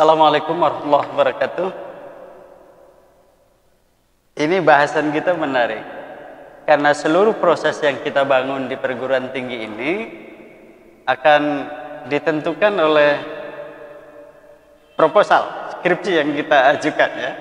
Assalamualaikum warahmatullahi wabarakatuh. Ini bahasan kita menarik karena seluruh proses yang kita bangun di perguruan tinggi ini akan ditentukan oleh proposal skripsi yang kita ajukan, ya,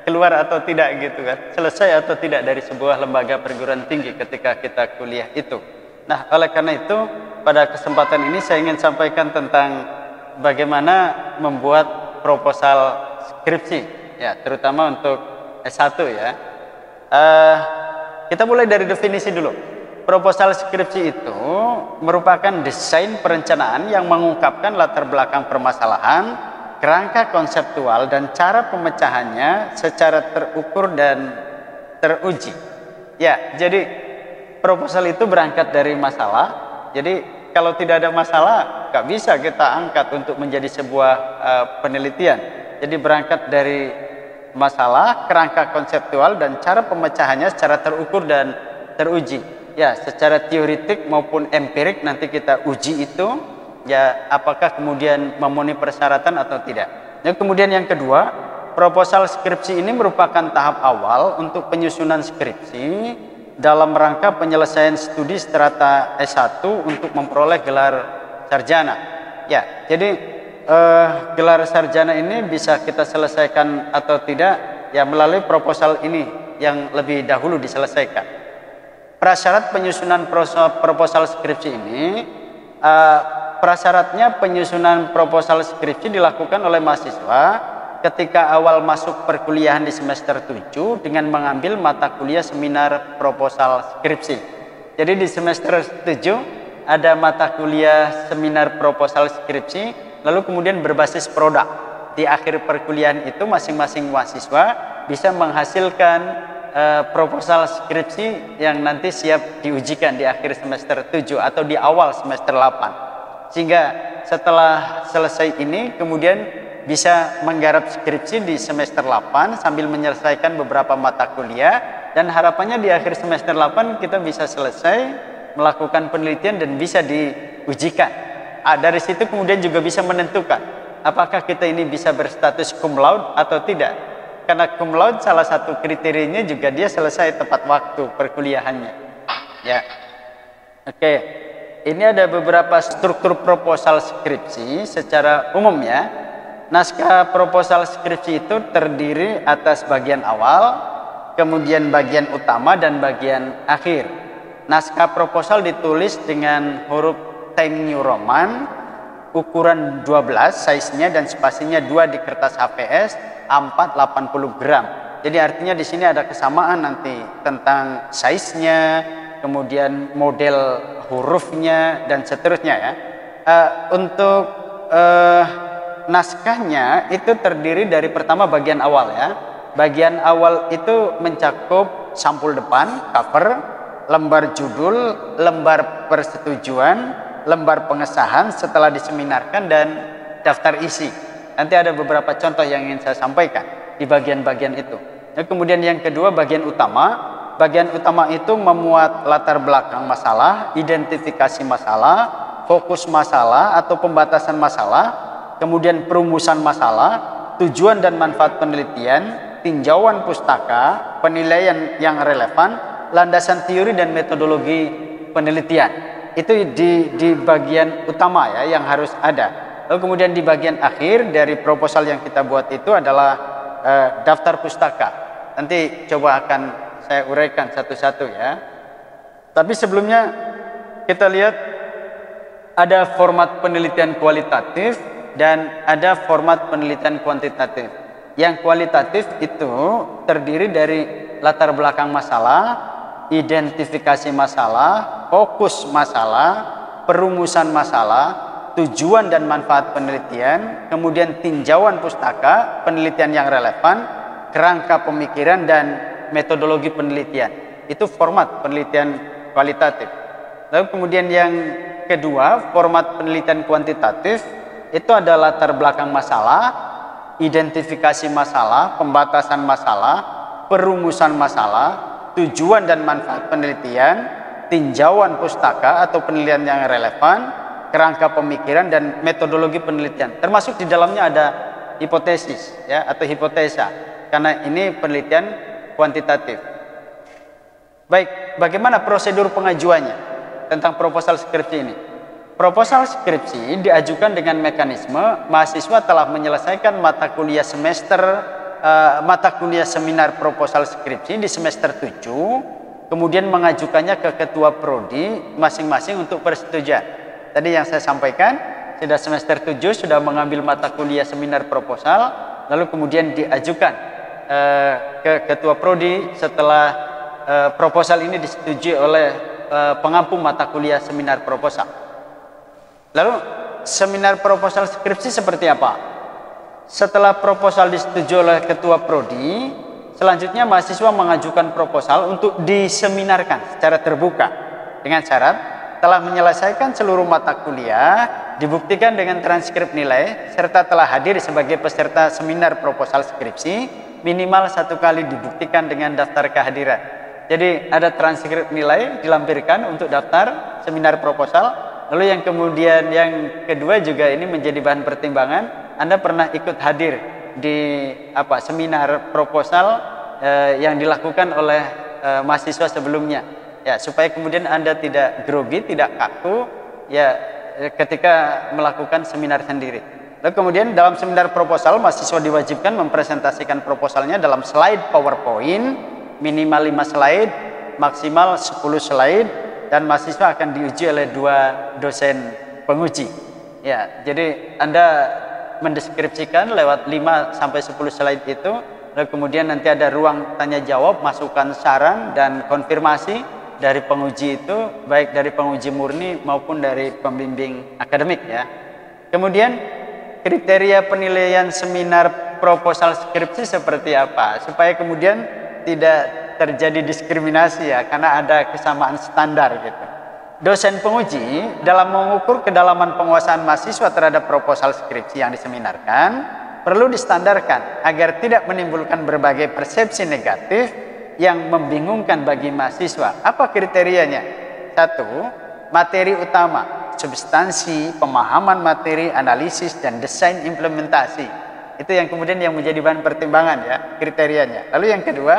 keluar atau tidak gitu kan, selesai atau tidak dari sebuah lembaga perguruan tinggi ketika kita kuliah itu. Nah, oleh karena itu pada kesempatan ini saya ingin sampaikan tentang bagaimana membuat proposal skripsi, ya, terutama untuk S1 ya. Kita mulai dari definisi dulu. Proposal skripsi itu merupakan desain perencanaan yang mengungkapkan latar belakang permasalahan, kerangka konseptual dan cara pemecahannya secara terukur dan teruji. Ya, jadi proposal itu berangkat dari masalah. Jadi kalau tidak ada masalah, nggak bisa kita angkat untuk menjadi sebuah penelitian. Jadi berangkat dari masalah, kerangka konseptual dan cara pemecahannya secara terukur dan teruji. Ya, secara teoretik maupun empirik nanti kita uji itu, ya, apakah kemudian memenuhi persyaratan atau tidak. Dan kemudian yang kedua, proposal skripsi ini merupakan tahap awal untuk penyusunan skripsi dalam rangka penyelesaian studi strata S1 untuk memperoleh gelar sarjana. Ya, jadi gelar sarjana ini bisa kita selesaikan atau tidak ya melalui proposal ini yang lebih dahulu diselesaikan. Prasyarat penyusunan proposal skripsi ini, prasyaratnya penyusunan proposal skripsi dilakukan oleh mahasiswa ketika awal masuk perkuliahan di semester 7 dengan mengambil mata kuliah seminar proposal skripsi. Jadi di semester 7 ada mata kuliah seminar proposal skripsi, lalu kemudian berbasis produk. Di akhir perkuliahan itu masing-masing mahasiswa bisa menghasilkan proposal skripsi yang nanti siap diujikan di akhir semester 7 atau di awal semester 8. Sehingga setelah selesai ini kemudian bisa menggarap skripsi di semester 8 sambil menyelesaikan beberapa mata kuliah, dan harapannya di akhir semester 8 kita bisa selesai melakukan penelitian dan bisa diujikan. Dari situ kemudian juga bisa menentukan apakah kita ini bisa berstatus cum laude atau tidak. Karena cum laude salah satu kriterianya juga dia selesai tepat waktu perkuliahannya. Ya. Oke. Ini ada beberapa struktur proposal skripsi secara umum ya. Naskah proposal skripsi itu terdiri atas bagian awal, kemudian bagian utama dan bagian akhir. Naskah proposal ditulis dengan huruf Times New Roman, ukuran 12 size-nya dan spasinya 2 di kertas HVS, A4 80 gram. Jadi artinya di sini ada kesamaan nanti tentang size-nya, kemudian model hurufnya dan seterusnya ya. Untuk naskahnya itu terdiri dari pertama bagian awal ya. Bagian awal itu mencakup sampul depan, cover, lembar judul, lembar persetujuan, lembar pengesahan setelah diseminarkan dan daftar isi. Nanti ada beberapa contoh yang ingin saya sampaikan di bagian-bagian itu. Dan kemudian yang kedua bagian utama. Bagian utama itu memuat latar belakang masalah, identifikasi masalah, fokus masalah atau pembatasan masalah, kemudian perumusan masalah, tujuan dan manfaat penelitian, tinjauan pustaka, penilaian yang relevan, landasan teori dan metodologi penelitian. Itu di bagian utama ya yang harus ada. Lalu kemudian di bagian akhir dari proposal yang kita buat itu adalah daftar pustaka. Nanti coba akan saya uraikan satu-satu ya. Tapi sebelumnya kita lihat ada format penelitian kualitatif dan ada format penelitian kuantitatif. Yang kualitatif itu terdiri dari latar belakang masalah, identifikasi masalah, fokus masalah, perumusan masalah, tujuan dan manfaat penelitian, kemudian tinjauan pustaka, penelitian yang relevan, kerangka pemikiran dan metodologi penelitian. Itu format penelitian kualitatif. Lalu kemudian yang kedua, format penelitian kuantitatif itu ada latar belakang masalah, identifikasi masalah, pembatasan masalah, perumusan masalah, tujuan dan manfaat penelitian, tinjauan pustaka atau penelitian yang relevan, kerangka pemikiran dan metodologi penelitian. Termasuk di dalamnya ada hipotesis ya atau hipotesa, karena ini penelitian kuantitatif. Baik, bagaimana prosedur pengajuannya tentang proposal skripsi ini? Proposal skripsi diajukan dengan mekanisme mahasiswa telah menyelesaikan mata kuliah seminar proposal skripsi di semester 7, kemudian mengajukannya ke ketua prodi masing-masing untuk persetujuan. Tadi yang saya sampaikan, sudah semester 7 sudah mengambil mata kuliah seminar proposal, lalu kemudian diajukan ke ketua prodi setelah proposal ini disetujui oleh pengampu mata kuliah seminar proposal. Lalu seminar proposal skripsi seperti apa? Setelah proposal disetujui oleh ketua prodi, selanjutnya mahasiswa mengajukan proposal untuk diseminarkan secara terbuka dengan syarat telah menyelesaikan seluruh mata kuliah, dibuktikan dengan transkrip nilai, serta telah hadir sebagai peserta seminar proposal skripsi minimal 1 kali dibuktikan dengan daftar kehadiran. Jadi ada transkrip nilai dilampirkan untuk daftar seminar proposal. Lalu yang kemudian yang kedua juga ini menjadi bahan pertimbangan, Anda pernah ikut hadir di seminar proposal yang dilakukan oleh mahasiswa sebelumnya. Ya, supaya kemudian Anda tidak grogi, tidak kaku ya ketika melakukan seminar sendiri. Lalu kemudian dalam seminar proposal mahasiswa diwajibkan mempresentasikan proposalnya dalam slide PowerPoint minimal 5 slide, maksimal 10 slide, dan mahasiswa akan diuji oleh 2 dosen penguji. Ya, jadi Anda mendeskripsikan lewat 5 sampai 10 slide itu, lalu kemudian nanti ada ruang tanya jawab, masukan saran dan konfirmasi dari penguji itu, baik dari penguji murni maupun dari pembimbing akademik ya. Kemudian kriteria penilaian seminar proposal skripsi seperti apa? Supaya kemudian tidak terjadi diskriminasi ya, karena ada kesamaan standar gitu. Dosen penguji dalam mengukur kedalaman penguasaan mahasiswa terhadap proposal skripsi yang diseminarkan perlu distandarkan agar tidak menimbulkan berbagai persepsi negatif yang membingungkan bagi mahasiswa. Apa kriterianya? 1. Materi utama, substansi, pemahaman materi, analisis, dan desain implementasi. Itu yang kemudian yang menjadi bahan pertimbangan ya, kriterianya. Lalu yang kedua,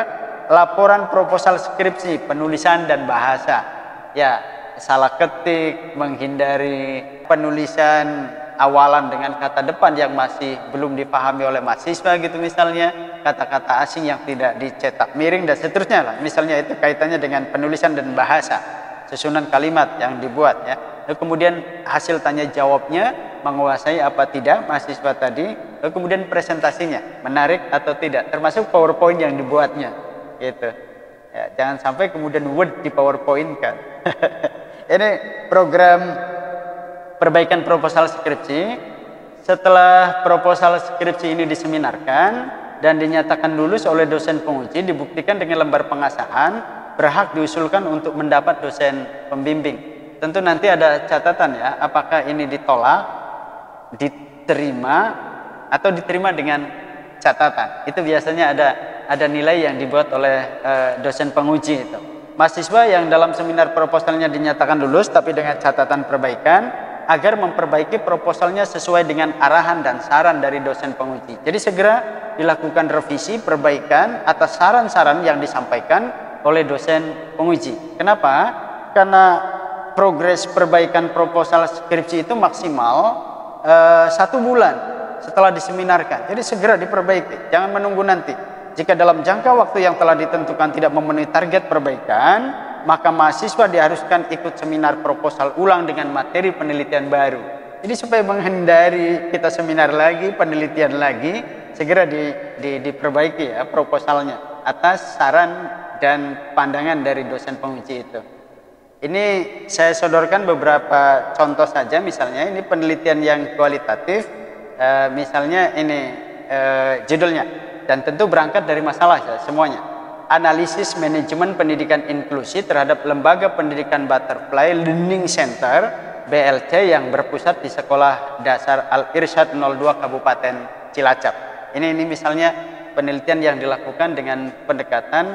laporan proposal skripsi, penulisan dan bahasa. Ya, salah ketik, menghindari penulisan awalan dengan kata depan yang masih belum dipahami oleh mahasiswa gitu misalnya, kata-kata asing yang tidak dicetak miring dan seterusnya lah. Misalnya itu kaitannya dengan penulisan dan bahasa, susunan kalimat yang dibuat ya. Lalu kemudian hasil tanya jawabnya menguasai apa tidak mahasiswa tadi, lalu kemudian presentasinya menarik atau tidak, termasuk PowerPoint yang dibuatnya gitu ya, jangan sampai kemudian Word di PowerPoint kan. Ini program perbaikan proposal skripsi. Setelah proposal skripsi ini diseminarkan dan dinyatakan lulus oleh dosen penguji, dibuktikan dengan lembar pengasahan, berhak diusulkan untuk mendapat dosen pembimbing. Tentu nanti ada catatan ya, apakah ini ditolak, diterima, atau diterima dengan catatan. Itu biasanya ada nilai yang dibuat oleh dosen penguji itu. Mahasiswa yang dalam seminar proposalnya dinyatakan lulus tapi dengan catatan perbaikan agar memperbaiki proposalnya sesuai dengan arahan dan saran dari dosen penguji. Jadi segera dilakukan revisi perbaikan atas saran-saran yang disampaikan oleh dosen penguji. Kenapa? Karena progres perbaikan proposal skripsi itu maksimal 1 bulan setelah diseminarkan. Jadi segera diperbaiki, jangan menunggu nanti. Jika dalam jangka waktu yang telah ditentukan tidak memenuhi target perbaikan, maka mahasiswa diharuskan ikut seminar proposal ulang dengan materi penelitian baru. Jadi supaya menghindari kita seminar lagi, penelitian lagi, segera diperbaiki ya proposalnya atas saran dan pandangan dari dosen penguji itu. Ini saya sodorkan beberapa contoh saja, misalnya ini penelitian yang kualitatif, misalnya ini judulnya, dan tentu berangkat dari masalah ya, semuanya. Analisis manajemen pendidikan inklusi terhadap lembaga pendidikan Butterfly Learning Center BLC yang berpusat di Sekolah Dasar Al-Irsyad 02 Kabupaten Cilacap. Ini misalnya penelitian yang dilakukan dengan pendekatan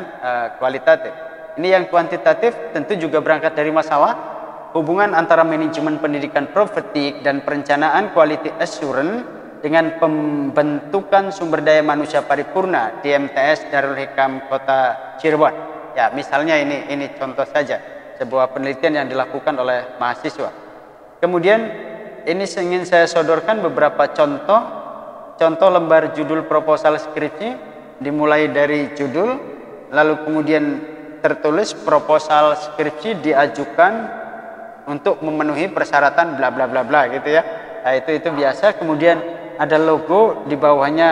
kualitatif. Ini yang kuantitatif tentu juga berangkat dari masalah hubungan antara manajemen pendidikan propedeutik dan perencanaan quality assurance dengan pembentukan sumber daya manusia paripurna di MTS Darul Hikam Kota Cirebon. Ya, misalnya ini contoh saja sebuah penelitian yang dilakukan oleh mahasiswa. Kemudian ini ingin saya sodorkan beberapa contoh lembar judul proposal skripsi, dimulai dari judul, lalu kemudian tertulis proposal skripsi diajukan untuk memenuhi persyaratan bla bla bla bla gitu ya. Nah, itu biasa. Kemudian ada logo, di bawahnya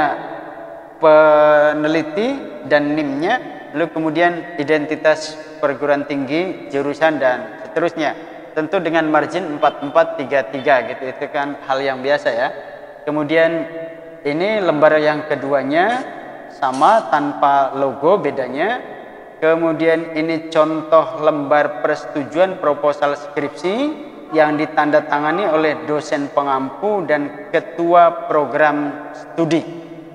peneliti dan NIM-nya, lalu kemudian identitas perguruan tinggi, jurusan dan seterusnya. Tentu dengan margin 4433 gitu. Itu kan hal yang biasa ya. Kemudian ini lembar yang keduanya sama tanpa logo, bedanya. Kemudian ini contoh lembar persetujuan proposal skripsi yang ditandatangani oleh dosen pengampu dan ketua program studi.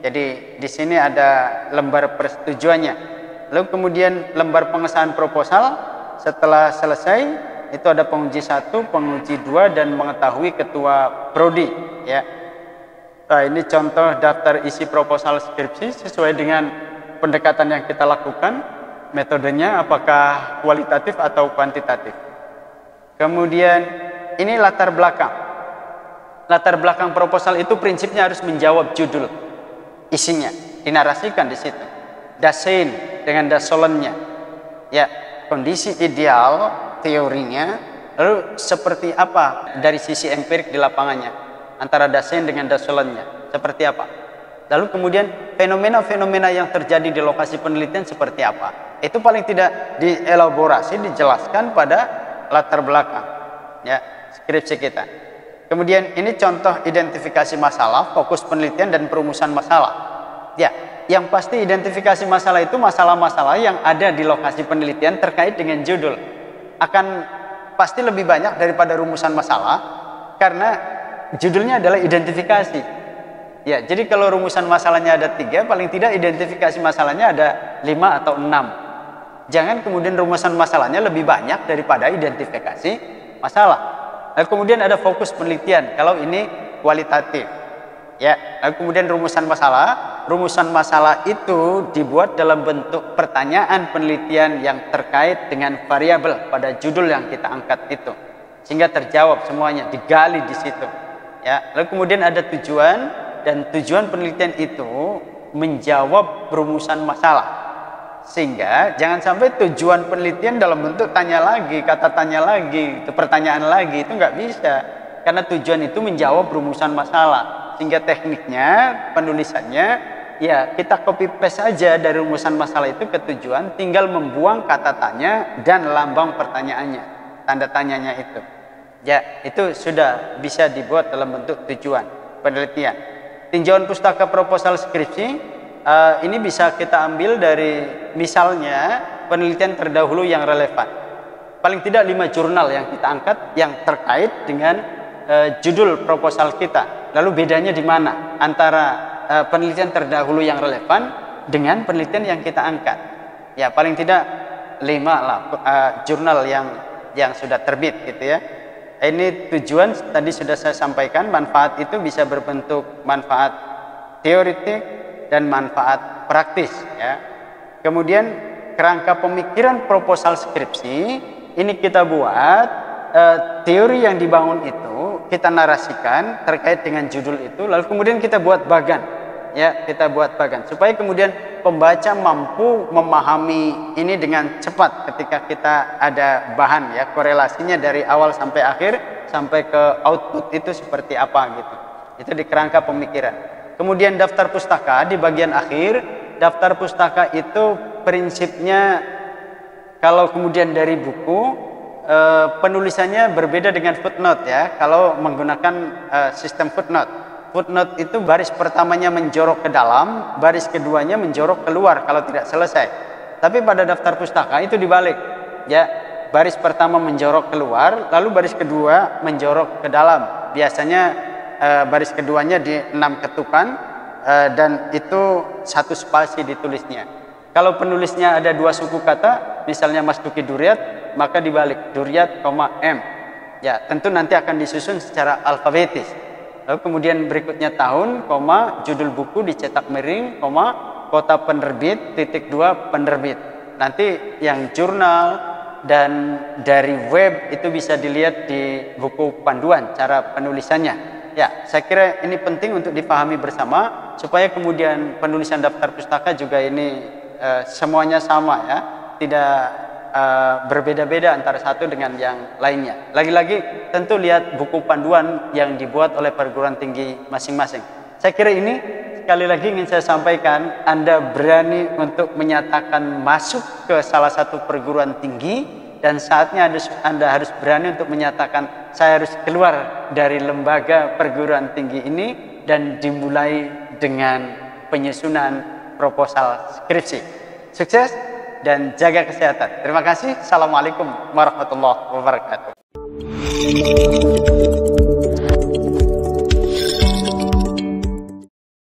Jadi di sini ada lembar persetujuannya. Lalu kemudian lembar pengesahan proposal. Setelah selesai itu ada penguji 1, penguji 2 dan mengetahui ketua prodi ya. Nah, ini contoh daftar isi proposal skripsi sesuai dengan pendekatan yang kita lakukan. Metodenya apakah kualitatif atau kuantitatif. Kemudian ini latar belakang. Latar belakang proposal itu prinsipnya harus menjawab judul. Isinya dinarasikan di situ. Dasein dengan dasolennya. Ya, kondisi ideal teorinya, lalu seperti apa dari sisi empirik di lapangannya antara dasein dengan dasolennya. Seperti apa? Lalu kemudian fenomena-fenomena yang terjadi di lokasi penelitian seperti apa? Itu paling tidak dielaborasi, dijelaskan pada latar belakang ya skripsi kita. Kemudian ini contoh identifikasi masalah, fokus penelitian dan perumusan masalah. Ya, yang pasti identifikasi masalah itu masalah-masalah yang ada di lokasi penelitian terkait dengan judul. Akan pasti lebih banyak daripada rumusan masalah karena judulnya adalah identifikasi. Ya, jadi kalau rumusan masalahnya ada 3, paling tidak identifikasi masalahnya ada 5 atau 6. Jangan kemudian rumusan masalahnya lebih banyak daripada identifikasi masalah. Lalu kemudian ada fokus penelitian, kalau ini kualitatif. Ya, lalu kemudian rumusan masalah itu dibuat dalam bentuk pertanyaan penelitian yang terkait dengan variabel pada judul yang kita angkat itu. Sehingga terjawab semuanya, digali di situ. Ya, lalu kemudian ada tujuan. Dan tujuan penelitian itu menjawab rumusan masalah. Sehingga jangan sampai tujuan penelitian dalam bentuk tanya lagi, kata tanya lagi, itu pertanyaan lagi, itu nggak bisa. Karena tujuan itu menjawab rumusan masalah. Sehingga tekniknya, penulisannya, ya kita copy paste saja dari rumusan masalah itu ke tujuan, tinggal membuang kata tanya dan lambang pertanyaannya, tanda tanyanya itu. Ya, itu sudah bisa dibuat dalam bentuk tujuan penelitian. Tinjauan pustaka proposal skripsi ini bisa kita ambil dari misalnya penelitian terdahulu yang relevan. Paling tidak 5 jurnal yang kita angkat yang terkait dengan judul proposal kita. Lalu bedanya di mana antara penelitian terdahulu yang relevan dengan penelitian yang kita angkat? Ya, paling tidak 5 lah jurnal yang sudah terbit gitu ya. Ini tujuan tadi sudah saya sampaikan, manfaat itu bisa berbentuk manfaat teoritik dan manfaat praktis ya. Kemudian kerangka pemikiran proposal skripsi ini kita buat teori yang dibangun itu kita narasikan terkait dengan judul itu, lalu kemudian kita buat bagan ya, kita buat bagan supaya kemudian pembaca mampu memahami ini dengan cepat ketika kita ada bahan ya, korelasinya dari awal sampai akhir sampai ke output itu seperti apa gitu. Itu di kerangka pemikiran. Kemudian daftar pustaka di bagian akhir. Daftar pustaka itu prinsipnya kalau kemudian dari buku penulisannya berbeda dengan footnote ya. Kalau menggunakan sistem footnote. Footnote itu baris pertamanya menjorok ke dalam, baris keduanya menjorok keluar kalau tidak selesai. Tapi pada daftar pustaka itu dibalik. Ya, baris pertama menjorok keluar, lalu baris kedua menjorok ke dalam. Biasanya baris keduanya di 6 ketukan dan itu 1 spasi ditulisnya. Kalau penulisnya ada 2 suku kata, misalnya Mas Duki Duryat, maka dibalik Duryat, M. Ya, tentu nanti akan disusun secara alfabetis. Lalu kemudian berikutnya tahun, koma, judul buku dicetak miring, koma, kota penerbit, titik 2 penerbit. Nanti yang jurnal dan dari web itu bisa dilihat di buku panduan cara penulisannya. Ya, saya kira ini penting untuk dipahami bersama supaya kemudian penulisan daftar pustaka juga ini semuanya sama ya, tidak berbeda-beda antara satu dengan yang lainnya. Lagi-lagi tentu lihat buku panduan yang dibuat oleh perguruan tinggi masing-masing. Saya kira ini sekali lagi ingin saya sampaikan, Anda berani untuk menyatakan masuk ke salah satu perguruan tinggi, dan saatnya Anda harus berani untuk menyatakan saya harus keluar dari lembaga perguruan tinggi ini dan dimulai dengan penyusunan proposal skripsi. Sukses dan jaga kesehatan. Terima kasih. Assalamualaikum warahmatullahi wabarakatuh.